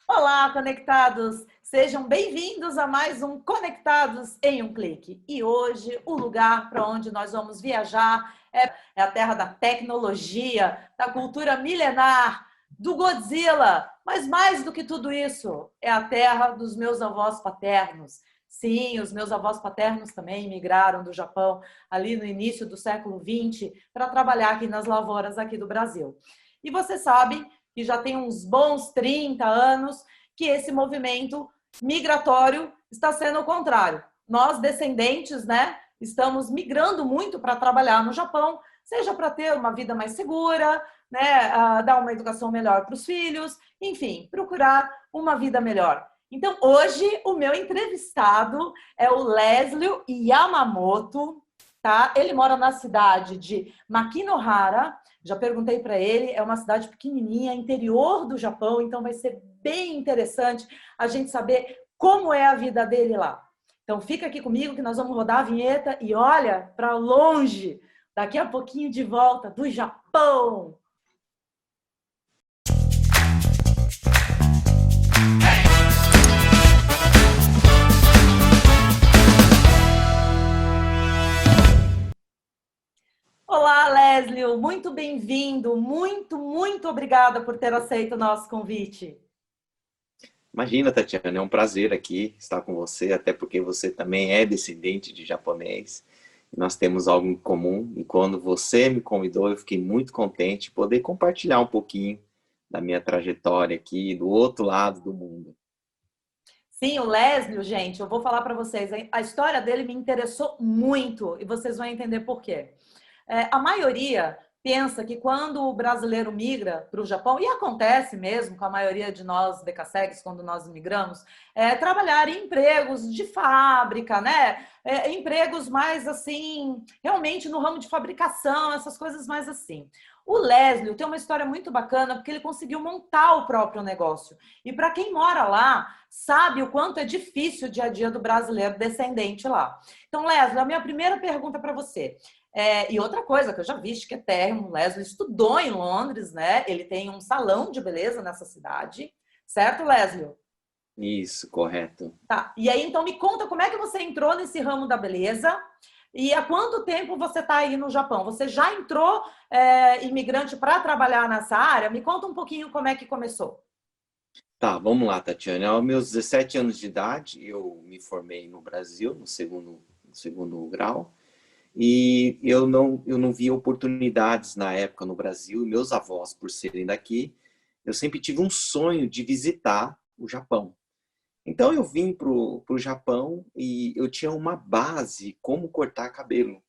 Olá, conectados! Sejam bem-vindos a mais um Conectados em um Clique. E hoje, o lugar para onde nós vamos viajar é a terra da tecnologia, da cultura milenar, do Godzilla. Mas mais do que tudo isso, é a terra dos meus avós paternos. Sim, os meus avós paternos também migraram do Japão ali no início do século XX para trabalhar aqui nas lavouras aqui do Brasil. E você sabe que já tem uns bons 30 anos que esse movimento migratório está sendo o contrário. Nós, descendentes, né, estamos migrando muito para trabalhar no Japão, seja para ter uma vida mais segura, né, dar uma educação melhor para os filhos, enfim, procurar uma vida melhor. Então, hoje, o meu entrevistado é o Leslie Yamamoto, tá? Ele mora na cidade de Makinohara. Já perguntei para ele, é uma cidade pequenininha, interior do Japão, então vai ser bem interessante a gente saber como é a vida dele lá. Então fica aqui comigo que nós vamos rodar a vinheta e olha para longe, daqui a pouquinho de volta do Japão. Olá, Leslie, muito bem-vindo, muito obrigada por ter aceito o nosso convite. Imagina, Tatiana, é um prazer aqui estar com você, até porque você também é descendente de japonês. Nós temos algo em comum e quando você me convidou, eu fiquei muito contente de poder compartilhar um pouquinho da minha trajetória aqui do outro lado do mundo. Sim, o Leslie, gente, eu vou falar para vocês, a história dele me interessou muito e vocês vão entender por quê. A maioria pensa que quando o brasileiro migra para o Japão, e acontece mesmo com a maioria de nós BKSEGs, quando nós migramos, trabalhar em empregos de fábrica, né? Empregos mais assim, realmente no ramo de fabricação, essas coisas mais assim. O Leslie tem uma história muito bacana porque ele conseguiu montar o próprio negócio. E para quem mora lá, sabe o quanto é difícil o dia a dia do brasileiro descendente lá. Então, Leslie, a minha primeira pergunta para você. E outra coisa que eu já vi que é termo, o Leslie estudou em Londres, né? Ele tem um salão de beleza nessa cidade, certo, Leslie? Isso, correto. Tá. E aí, então, me conta como é que você entrou nesse ramo da beleza e há quanto tempo você está aí no Japão? Você já entrou imigrante para trabalhar nessa área? Me conta um pouquinho como é que começou. Tá, vamos lá, Tatiana. Aos meus 17 anos de idade, eu me formei no Brasil, no segundo grau. E eu não via oportunidades na época no Brasil, e meus avós, por serem daqui, eu sempre tive um sonho de visitar o Japão. Então eu vim pro Japão e eu tinha uma base como cortar cabelo.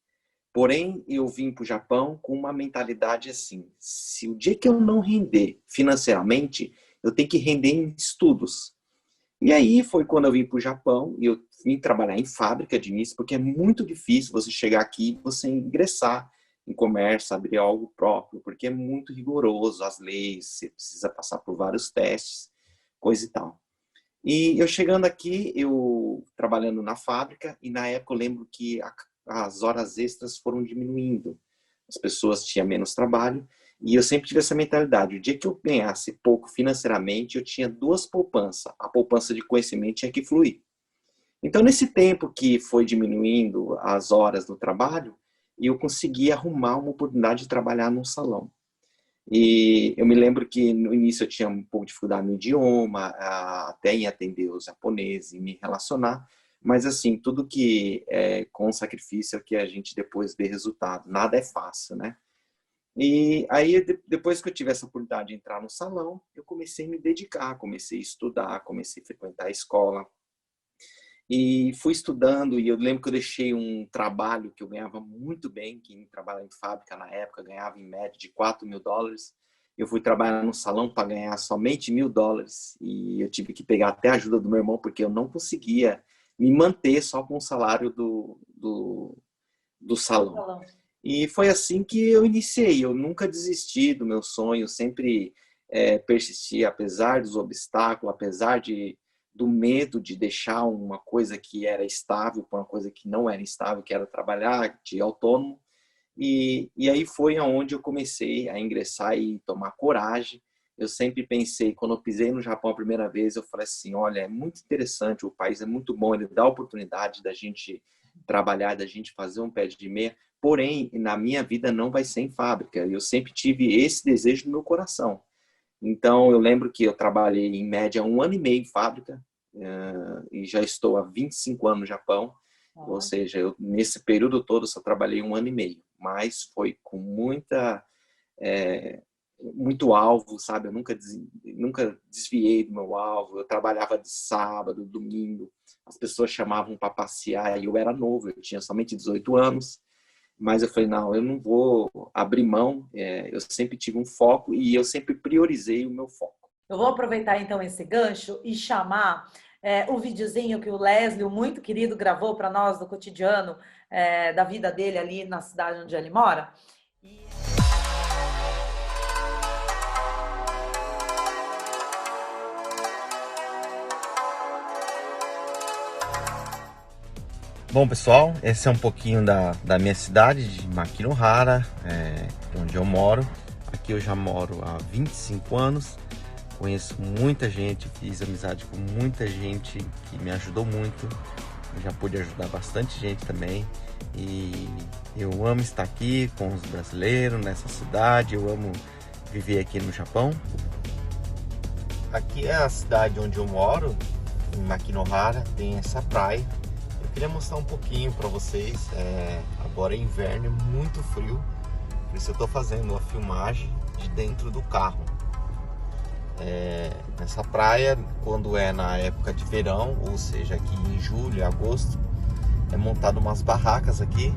Porém, eu vim para o Japão com uma mentalidade assim: se o dia que eu não render financeiramente, eu tenho que render em estudos. E aí foi quando eu vim para o Japão e eu vim trabalhar em fábrica de início, porque é muito difícil você chegar aqui e você ingressar em comércio, abrir algo próprio, porque é muito rigoroso as leis, você precisa passar por vários testes, coisa e tal. E eu chegando aqui, eu trabalhando na fábrica, e na época eu lembro que as horas extras foram diminuindo. As pessoas tinham menos trabalho, e eu sempre tive essa mentalidade. O dia que eu ganhasse pouco financeiramente, eu tinha duas poupanças. A poupança de conhecimento tinha que fluir. Então, nesse tempo que foi diminuindo as horas do trabalho, eu consegui arrumar uma oportunidade de trabalhar num salão. E eu me lembro que no início eu tinha um pouco de dificuldade no idioma, até em atender os japoneses, em me relacionar, mas assim, tudo que é com sacrifício é que a gente depois vê resultado. Nada é fácil, né? E aí, depois que eu tive essa oportunidade de entrar no salão, eu comecei a me dedicar, comecei a estudar, comecei a frequentar a escola. E fui estudando, e eu lembro que eu deixei um trabalho que eu ganhava muito bem, quem trabalhava em fábrica na época ganhava em média de US$ 4.000. Eu fui trabalhar no salão para ganhar somente US$ 1.000, e eu tive que pegar até a ajuda do meu irmão, porque eu não conseguia me manter só com o salário do salão. E foi assim que eu iniciei. Eu nunca desisti do meu sonho, sempre persisti, apesar dos obstáculos, apesar do medo de deixar uma coisa que era estável para uma coisa que não era estável, que era trabalhar de autônomo. E aí foi aonde eu comecei a ingressar e tomar coragem eu sempre pensei, quando eu pisei no Japão a primeira vez, eu falei assim, olha, é muito interessante, o país é muito bom, ele dá a oportunidade da gente trabalhar, da gente fazer um pé de meia, porém, na minha vida não vai ser em fábrica. Eu sempre tive esse desejo no meu coração. Então, eu lembro que eu trabalhei em média 1 ano e meio em fábrica, e já estou há 25 anos no Japão, ou seja, eu, nesse período todo só trabalhei 1 ano e meio, mas foi com muito alvo, sabe? Eu nunca desviei do meu alvo. Eu trabalhava de sábado, domingo. As pessoas chamavam para passear e eu era novo, eu tinha somente 18 anos. Mas eu falei, não, eu não vou abrir mão. Eu sempre tive um foco e eu sempre priorizei o meu foco. Eu vou aproveitar então esse gancho e chamar o videozinho que o Leslie, o muito querido, gravou para nós do cotidiano da vida dele ali na cidade onde ele mora. Bom, pessoal, esse é um pouquinho da minha cidade, de Makinohara, onde eu moro. Aqui eu já moro há 25 anos, conheço muita gente, fiz amizade com muita gente que me ajudou muito. Eu já pude ajudar bastante gente também. E eu amo estar aqui com os brasileiros, nessa cidade, eu amo viver aqui no Japão. Aqui é a cidade onde eu moro, em Makinohara, tem essa praia. Queria mostrar um pouquinho para vocês. Agora é inverno, é muito frio, por isso eu estou fazendo a filmagem de dentro do carro. Nessa praia, quando é na época de verão, ou seja, aqui em julho, agosto, é montado umas barracas aqui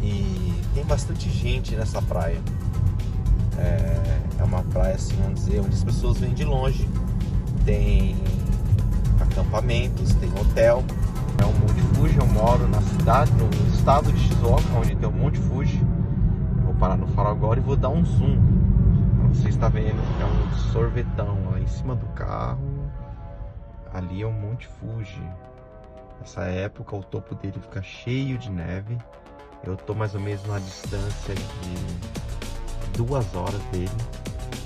e tem bastante gente nessa praia. É uma praia, assim, vamos dizer, onde as pessoas vêm de longe. Tem acampamentos, tem hotel. É o Monte Fuji, eu moro na cidade, no estado de Shizuoka, onde tem o Monte Fuji. Vou parar no farol agora e vou dar um zoom. Pra você estar vendo que é um sorvetão lá em cima do carro. Ali é o Monte Fuji. Nessa época o topo dele fica cheio de neve. Eu tô mais ou menos na distância de 2 horas dele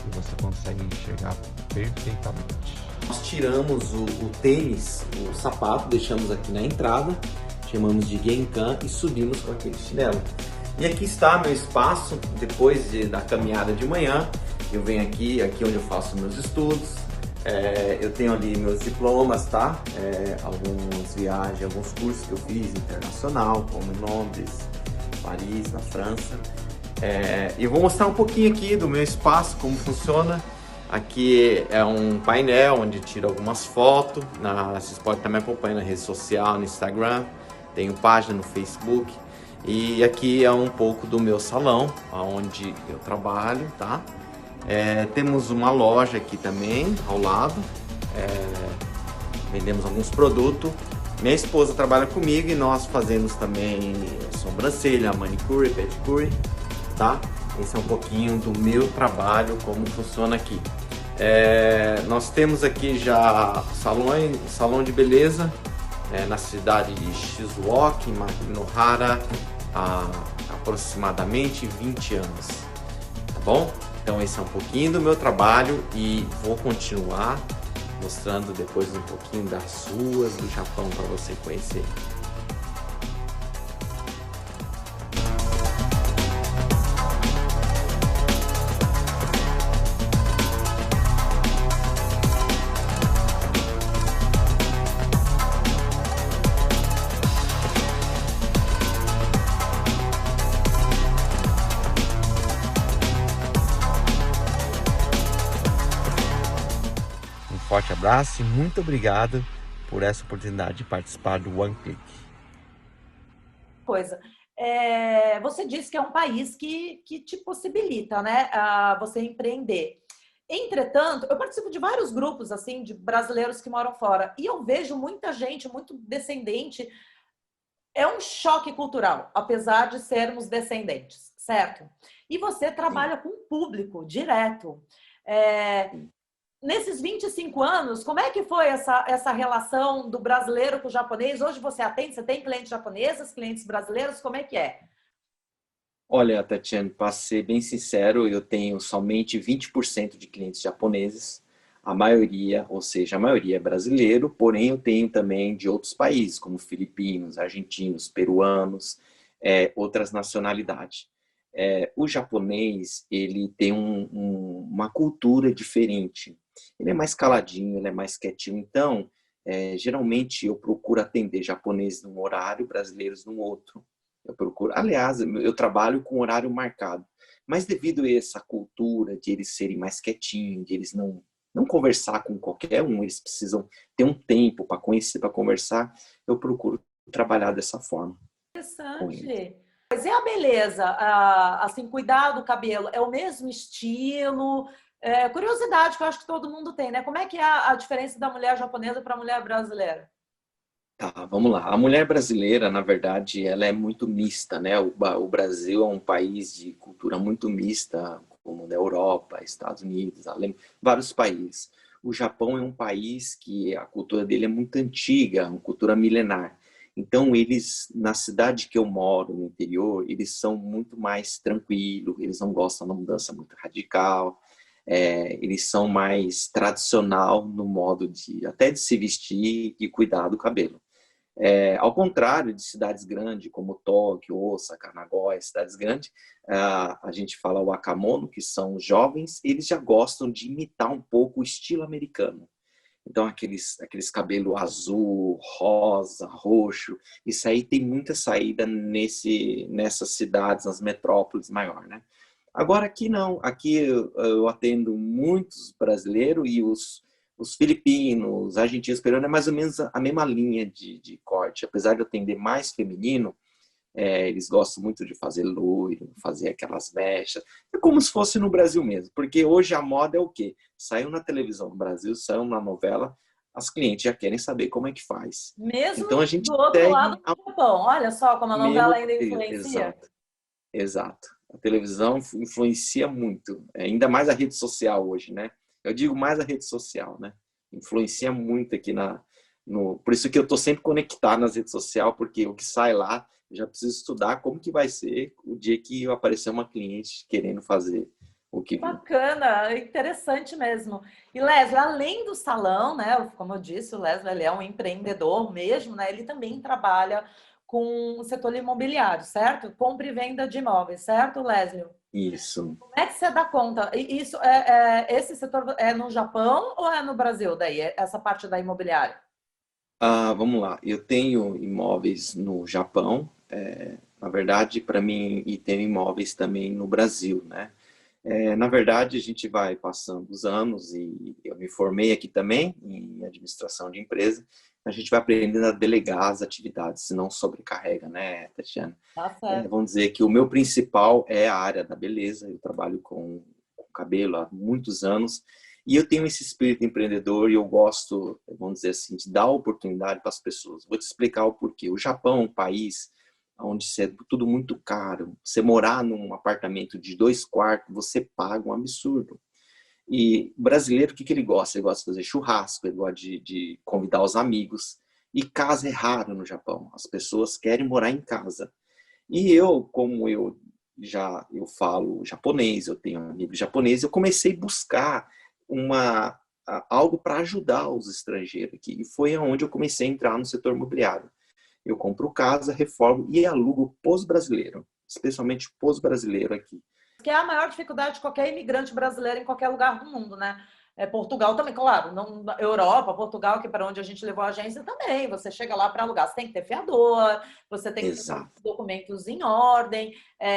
e você consegue enxergar perfeitamente. Nós tiramos o tênis, o sapato, deixamos aqui na entrada, chamamos de Genkan e subimos com aquele chinelo. E aqui está meu espaço, depois da caminhada de manhã, eu venho aqui onde eu faço meus estudos, eu tenho ali meus diplomas, tá? Algumas viagens, alguns cursos que eu fiz internacional, como em Londres, Paris, na França. E eu vou mostrar um pouquinho aqui do meu espaço, como funciona. Aqui é um painel onde tiro algumas fotos. Vocês podem também acompanhar na rede social, no Instagram. Tenho página no Facebook. E aqui é um pouco do meu salão, onde eu trabalho, tá? Temos uma loja aqui também, ao lado. Vendemos alguns produtos. Minha esposa trabalha comigo e nós fazemos também sobrancelha, manicure, pedicure, tá? Esse é um pouquinho do meu trabalho, como funciona aqui. Nós temos aqui já salão de beleza na cidade de Shizuoka, em Makinohara, há aproximadamente 20 anos. Tá bom? Então esse é um pouquinho do meu trabalho e vou continuar mostrando depois um pouquinho das ruas do Japão para você conhecer. Forte abraço e muito obrigado por essa oportunidade de participar do One Click. Você disse que é um país que te possibilita, né, você empreender. Entretanto, eu participo de vários grupos assim de brasileiros que moram fora e eu vejo muita gente, muito descendente. É um choque cultural, apesar de sermos descendentes, certo? E você trabalha com público direto. Nesses 25 anos, como é que foi essa relação do brasileiro com o japonês? Hoje você tem clientes japoneses, clientes brasileiros, como é que é? Olha, Tatiana, para ser bem sincero, eu tenho somente 20% de clientes japoneses. A maioria, ou seja, a maioria é brasileiro, porém eu tenho também de outros países, como filipinos, argentinos, peruanos, outras nacionalidades. O japonês, ele tem uma cultura diferente. Ele é mais caladinho, ele é mais quietinho. Então, geralmente eu procuro atender japoneses num horário, brasileiros num outro. Eu procuro, aliás, eu trabalho com horário marcado, mas devido a essa cultura de eles serem mais quietinhos, de eles não conversar com qualquer um, eles precisam ter um tempo para conhecer, para conversar, eu procuro trabalhar dessa forma com eles. Interessante. Mas e a beleza? Assim, cuidar do cabelo, é o mesmo estilo? Curiosidade que eu acho que todo mundo tem, né? Como é que é a diferença da mulher japonesa para a mulher brasileira? Tá, vamos lá. A mulher brasileira, na verdade, ela é muito mista, né? O Brasil é um país de cultura muito mista, como da Europa, Estados Unidos, vários países. O Japão é um país que a cultura dele é muito antiga, uma cultura milenar. Então, eles, na cidade que eu moro, no interior, eles são muito mais tranquilos, eles não gostam da mudança muito radical, eles são mais tradicional no modo de até de se vestir e cuidar do cabelo. Ao contrário de cidades grandes como Tóquio, Osaka, Nagoya, cidades grandes, a gente fala o Wakamono, que são os jovens, eles já gostam de imitar um pouco o estilo americano. Então, aqueles cabelo azul, rosa, roxo, isso aí tem muita saída nessas cidades, nas metrópoles maiores, né? Agora, aqui não. Aqui eu atendo muitos brasileiros e os filipinos, argentinos, peruanos, é mais ou menos a mesma linha de corte. Apesar de eu atender mais feminino, eles gostam muito de fazer loiro, fazer aquelas mechas. É como se fosse no Brasil mesmo. Porque hoje a moda é o quê? Saiu na televisão no Brasil, saiu na novela, as clientes já querem saber como é que faz. Mesmo Então a gente do outro lado segue do Japão. Olha só como a novela ainda influencia. Exato, exato. A televisão influencia muito, ainda mais a rede social hoje, né? Eu digo mais a rede social, né? Influencia muito aqui por isso que eu estou sempre conectado nas redes sociais, porque o que sai lá, eu já preciso estudar como que vai ser o dia que aparecer uma cliente querendo fazer o que viu. Bacana, interessante mesmo. E Leslie, além do salão, né? Como eu disse, o Leslie ele é um empreendedor mesmo, né? Ele também trabalha com o setor imobiliário, certo? Compra e venda de imóveis, certo, Leslie? Isso. Como é que você dá conta? Isso esse setor é no Japão ou é no Brasil daí, essa parte da imobiliária? Vamos lá. Eu tenho imóveis no Japão, na verdade, para mim, e tenho imóveis também no Brasil, né? Na verdade, a gente vai passando os anos e eu me formei aqui também em administração de empresa. A gente vai aprendendo a delegar as atividades, se não sobrecarrega, né, Tatiana? Tá certo. Vamos dizer que o meu principal é a área da beleza. Eu trabalho com cabelo há muitos anos e eu tenho esse espírito empreendedor e eu gosto, vamos dizer assim, de dar oportunidade para as pessoas. Vou te explicar o porquê. O Japão é um país onde é tudo muito caro. Você morar num apartamento de 2 quartos, você paga um absurdo. E o brasileiro, o que ele gosta? Ele gosta de fazer churrasco, ele gosta de convidar os amigos. E casa é raro no Japão. As pessoas querem morar em casa. E eu, como eu falo japonês, eu tenho amigos japoneses, eu comecei a buscar algo para ajudar os estrangeiros aqui. E foi onde eu comecei a entrar no setor imobiliário. Eu compro casa, reformo e alugo pós-brasileiro, especialmente pós-brasileiro aqui. Que é a maior dificuldade de qualquer imigrante brasileiro em qualquer lugar do mundo, né? Portugal também, claro, não, Europa, Portugal, que é para onde a gente levou a agência também. Você chega lá para alugar, você tem que ter fiador, você tem que ter documentos em ordem,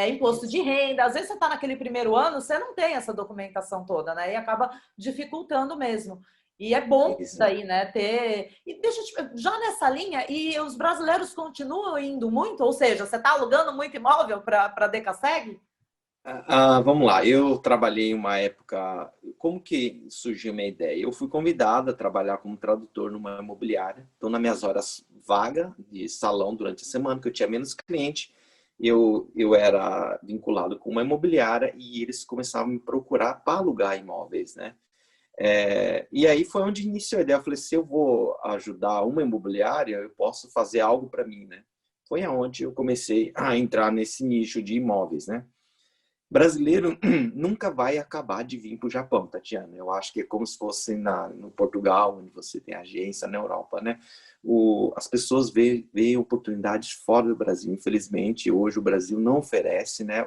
imposto de renda. Às vezes você está naquele primeiro ano, você não tem essa documentação toda, né? E acaba dificultando mesmo. E é bom daí, né, ter... E deixa eu já nessa linha, e os brasileiros continuam indo muito? Ou seja, você está alugando muito imóvel para a Decaseg? Vamos lá, eu trabalhei uma época, como que surgiu a minha ideia? Eu fui convidado a trabalhar como tradutor numa imobiliária, então nas minhas horas vagas de salão durante a semana, que eu tinha menos cliente, eu era vinculado com uma imobiliária e eles começavam a me procurar para alugar imóveis, né? E aí foi onde iniciou a ideia, eu falei, se eu vou ajudar uma imobiliária, eu posso fazer algo para mim, né? foi aonde eu comecei a entrar nesse nicho de imóveis, né? Brasileiro nunca vai acabar de vir para o Japão, Tatiana. Eu acho que é como se fosse no Portugal, onde você tem agência, na Europa, né? As pessoas veem oportunidades fora do Brasil. Infelizmente, hoje o Brasil não oferece, né,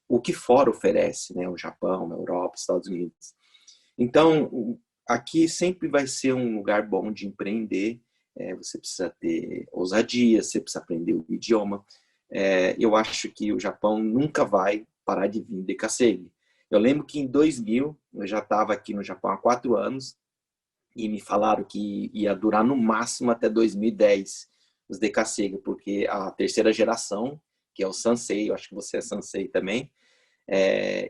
o que fora oferece, né? O Japão, a Europa, Estados Unidos. Então, aqui sempre vai ser um lugar bom de empreender. Você precisa ter ousadia, você precisa aprender o idioma. Eu acho que o Japão nunca vai parar de vir decassegue. Eu lembro que em 2000, eu já estava aqui no Japão há 4 anos, e me falaram que ia durar no máximo até 2010 os decassegue, porque a terceira geração, que é o Sansei, eu acho que você é Sansei também,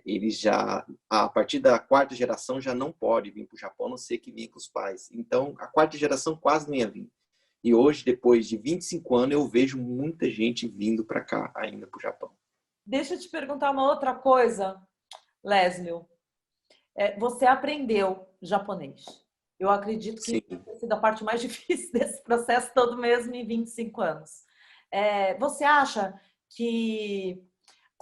eles já, a partir da 4ª geração, já não pode vir para o Japão, a não ser que venha com os pais. Então, a 4ª geração quase não ia vir. E hoje, depois de 25 anos, eu vejo muita gente vindo para cá, ainda para o Japão. Deixa eu te perguntar uma outra coisa, Léslio. Você aprendeu japonês. Eu acredito que tenha sido a parte mais difícil desse processo todo mesmo em 25 anos. Você acha que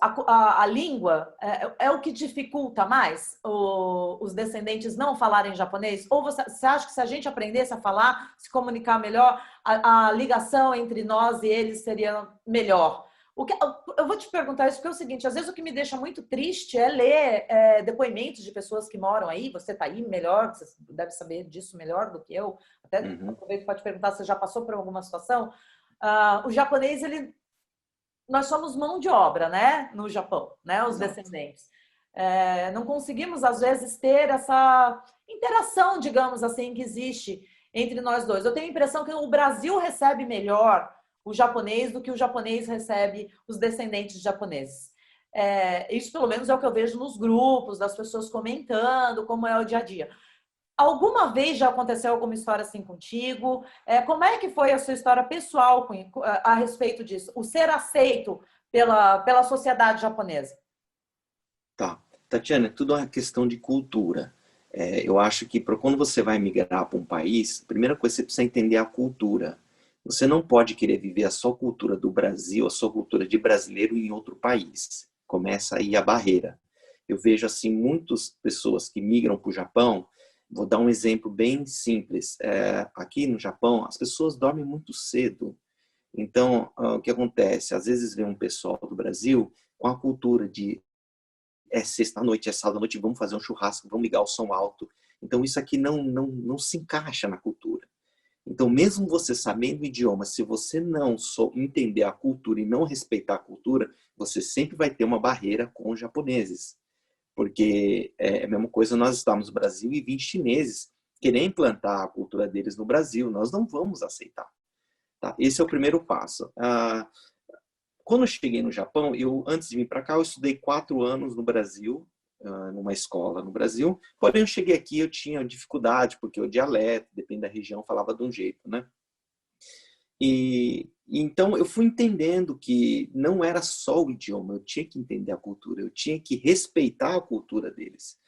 a língua é o que dificulta mais os descendentes não falarem japonês? Ou você acha que se a gente aprendesse a falar, se comunicar melhor, a ligação entre nós e eles seria melhor? Eu vou te perguntar isso porque é o seguinte, às vezes o que me deixa muito triste é ler depoimentos de pessoas que moram aí, você está aí melhor, você deve saber disso melhor do que eu, até aproveito para te perguntar se você já passou por alguma situação. O japonês, nós somos mão de obra, né, no Japão, né, os descendentes. Não conseguimos, às vezes, ter essa interação, digamos assim, que existe entre nós dois. Eu tenho a impressão que o Brasil recebe melhor o japonês do que o japonês recebe os descendentes japoneses. Isso, pelo menos, é o que eu vejo nos grupos, das pessoas comentando como é o dia a dia. Alguma vez já aconteceu alguma história assim contigo? Como é que foi a sua história pessoal a respeito disso? O ser aceito pela sociedade japonesa? Tá. Tatiana, é tudo uma questão de cultura. Eu acho que quando você vai migrar para um país, a primeira coisa, você precisa entender a cultura. Você não pode querer viver a sua cultura do Brasil, a sua cultura de brasileiro em outro país. Começa aí a barreira. Eu vejo assim muitas pessoas que migram para o Japão. Vou dar um exemplo bem simples. Aqui no Japão, as pessoas dormem muito cedo. Então, o que acontece? Às vezes vem um pessoal do Brasil com a cultura de sexta-noite, sábado-noite, vamos fazer um churrasco, vamos ligar o som alto. Então, isso aqui não se encaixa na cultura. Então, mesmo você sabendo o idioma, se você não entender a cultura e não respeitar a cultura, você sempre vai ter uma barreira com os japoneses. Porque é a mesma coisa nós estamos no Brasil e 20 chineses querer implantar a cultura deles no Brasil. Nós não vamos aceitar. Tá? Esse é o primeiro passo. Quando eu cheguei no Japão, antes de vir para cá, eu estudei 4 anos no Brasil, numa escola no Brasil. Porém, eu cheguei aqui, eu tinha dificuldade, porque o dialeto, depende da região, falava de um jeito, né? Então, eu fui entendendo que não era só o idioma, eu tinha que entender a cultura, eu tinha que respeitar a cultura deles.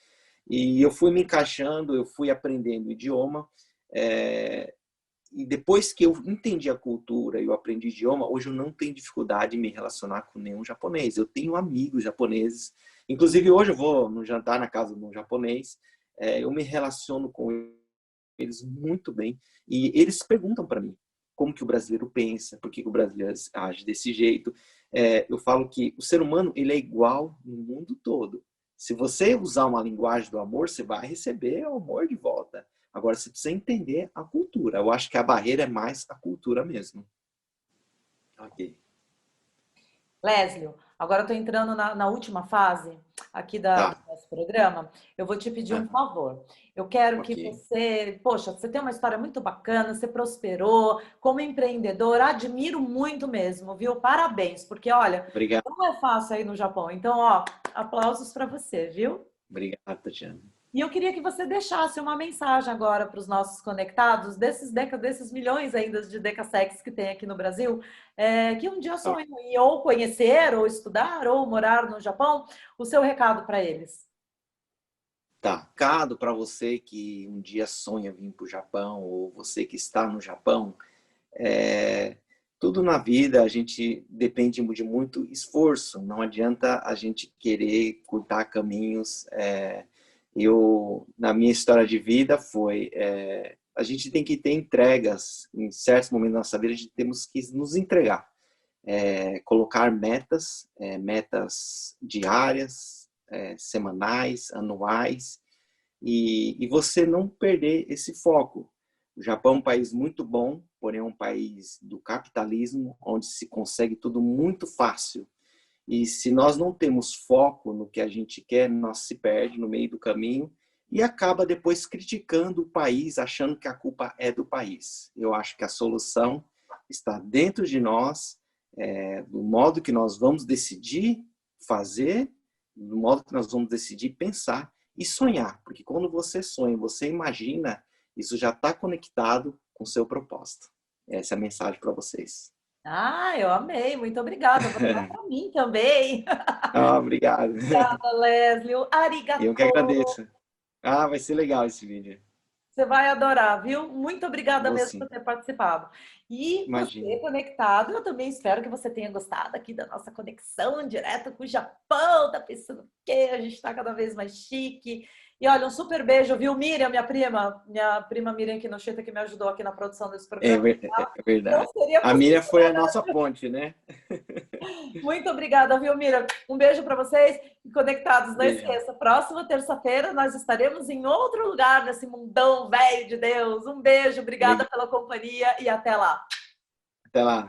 E eu fui me encaixando, eu fui aprendendo o idioma. E depois que eu entendi a cultura e eu aprendi o idioma, hoje eu não tenho dificuldade em me relacionar com nenhum japonês. Eu tenho amigos japoneses. Inclusive, hoje eu vou no jantar na casa de um japonês. Eu me relaciono com eles muito bem. E eles perguntam para mim como que o brasileiro pensa, por que o brasileiro age desse jeito. Eu falo que o ser humano ele é igual no mundo todo. Se você usar uma linguagem do amor, você vai receber o amor de volta. Agora, você precisa entender a cultura. Eu acho que a barreira é mais a cultura mesmo. Ok. Léslio, agora eu estou entrando na última fase aqui do nosso programa. Eu vou te pedir um favor. Eu quero que você... Poxa, você tem uma história muito bacana, você prosperou como empreendedor, admiro muito mesmo, viu? Parabéns, porque, olha, obrigado. Não é fácil aí no Japão. Então, aplausos para você, viu? Obrigado, Tatiana. E eu queria que você deixasse uma mensagem agora para os nossos conectados, desses milhões ainda de Decasex que tem aqui no Brasil, que um dia sonham em ou conhecer, ou estudar, ou morar no Japão. O seu recado para eles. Tá. Recado para você que um dia sonha vir para o Japão, ou você que está no Japão, tudo na vida a gente depende de muito esforço. Não adianta a gente querer cortar caminhos. Na minha história de vida a gente tem que ter entregas. Em certos momentos da nossa vida, a gente temos que nos entregar. Colocar metas diárias, semanais, anuais, e você não perder esse foco. O Japão é um país muito bom, porém é um país do capitalismo, onde se consegue tudo muito fácil. E se nós não temos foco no que a gente quer, nós se perde no meio do caminho e acaba depois criticando o país, achando que a culpa é do país. Eu acho que a solução está dentro de nós, do modo que nós vamos decidir fazer, do modo que nós vamos decidir pensar e sonhar. Porque quando você sonha, você imagina, isso já está conectado com o seu propósito. Essa é a mensagem para vocês. Eu amei. Muito obrigada. Vou dar para mim também. Obrigado. Obrigada, Leslie. Arigatou. Eu que agradeço. Vai ser legal esse vídeo. Você vai adorar, viu? Muito obrigada mesmo Sim. por ter participado. E Imagina. você conectado, eu também espero que você tenha gostado aqui da nossa conexão direto com o Japão. Tá pensando o quê? A gente está cada vez mais chique. E olha, um super beijo, viu, Miriam, minha prima Miriam Kinoshita, que me ajudou aqui na produção desse programa. É verdade. Então, a Miriam foi a nossa ponte, né? Muito obrigada, viu, Miriam? Um beijo para vocês e conectados. Não Beijo. esqueça, próxima terça-feira nós estaremos em outro lugar nesse mundão velho de Deus. Um beijo, obrigada pela companhia e até lá. Até lá.